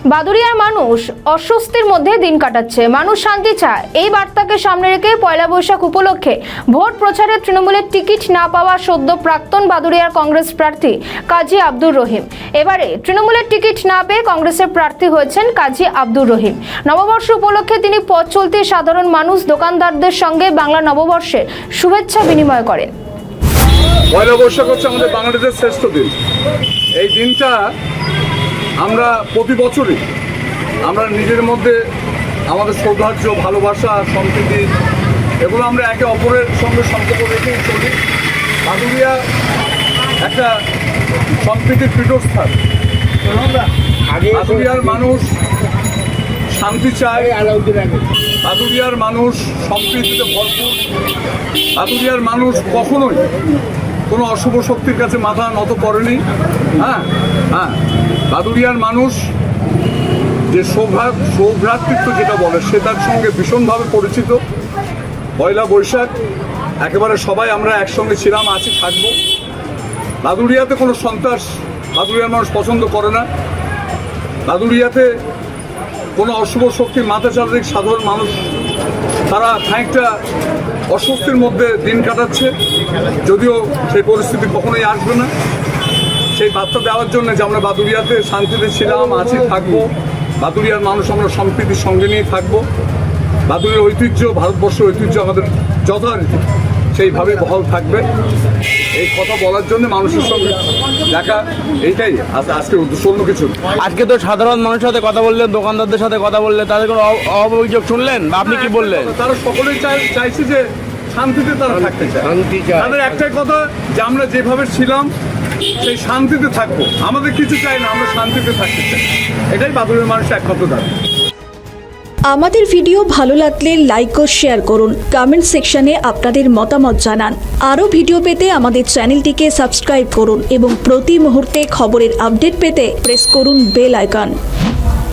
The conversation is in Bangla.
বাদুড়িয়ার মানুষ অস্বস্তির মধ্যে দিন কাটাচ্ছে, মানুষ শান্তি চায়। এই বার্তাকে সামনে রেখে পয়লা বৈশাখ উপলক্ষে ভোট প্রচারে তৃণমূলের টিকিট না পাওয়া সদ্য প্রাক্তন বাদুড়িয়ার কংগ্রেস প্রার্থী কাজী আব্দুর রহিম এবারে তৃণমূলের টিকিট না পেয়ে কংগ্রেসের প্রার্থী হয়েছেন কাজী আব্দুর রহিম। নববর্ষ উপলক্ষে তিনি পথ চলতি সাধারণ মানুষ দোকানদারদের সঙ্গে বাংলা নববর্ষের শুভেচ্ছা বিনিময় করেন। পয়লা বৈশাখ হচ্ছে আমাদের বাঙালিদের শ্রেষ্ঠ দিন। এই দিনটা আমরা প্রতি বছরই আমরা নিজের মধ্যে আমাদের সৌহার্দ্য, ভালোবাসা, সম্প্রীতি এগুলো আমরা একে অপরের সঙ্গে সম্পর্ক রেখেই চলি। বাদুড়িয়া একটা সম্প্রীতির পীঠস্থান। বাদুড়িয়ার মানুষ শান্তি চায়, বাদুড়িয়ার মানুষ সম্প্রীতিতে ভরপুর। বাদুড়িয়ার মানুষ কখনোই কোনো অশুভ শক্তির কাছে মাথা নত করেনি। বাদুড়িয়ার মানুষ যে সৌভ্রাতৃত্ব যেটা বলে সেটার সঙ্গে ভীষণভাবে পরিচিত। পয়লা বৈশাখ একেবারে সবাই আমরা একসঙ্গে ছিলাম, আছি, থাকবো। বাদুড়িয়াতে কোনো সন্ত্রাস বাদুড়িয়ার মানুষ পছন্দ করে না। বাদুড়িয়াতে কোনো অশুভ শক্তির মাথাচাড়া সাধারণ মানুষ তারা খানিকটা অস্বস্তির মধ্যে দিন কাটাচ্ছে, যদিও সেই পরিস্থিতি কখনোই আসবে না। সেই বার্তা দেওয়ার জন্য যে আমরা বাদুড়িয়াতে শান্তিতে ছিলাম, আছি, থাকবো। বাদুড়িয়ার মানুষ আমরা সম্প্রীতির সঙ্গে নিয়ে থাকবো। বাদুড়িয়ার ঐতিহ্য, ভারতবর্ষের ঐতিহ্য আমাদের যথারীতি সেইভাবে বহাল থাকবে। এই কথা বলার জন্য মানুষের সঙ্গে দেখা, এইটাই আজকের উদ্দেশ্য, অন্য কিছু। আজকে তো সাধারণ মানুষের সাথে কথা বললেন, দোকানদারদের সাথে কথা বললেন, তাদের কোনো অভিযোগ শুনলেন বা আপনি কি বললেন? তারা সকলেই চাইছে যে শান্তিতে তারা থাকতে চায়। তাদের একটাই কথা যে আমরা যেভাবে ছিলাম সেই শান্তিতে থাকবো, আমাদের কিছু চাই না, আমরা শান্তিতে থাকতে চাই। এটাই বাদুড়িয়ার মানুষের একমাত্র দাবি। আমাদের ভিডিও ভালো লাগলে লাইক ও শেয়ার করুন, কমেন্ট সেকশনে আপনাদের মতামত জানান। আরও ভিডিও পেতে আমাদের চ্যানেলটিকে সাবস্ক্রাইব করুন এবং প্রতি মুহূর্তে খবরের আপডেট পেতে প্রেস করুন বেল আইকন।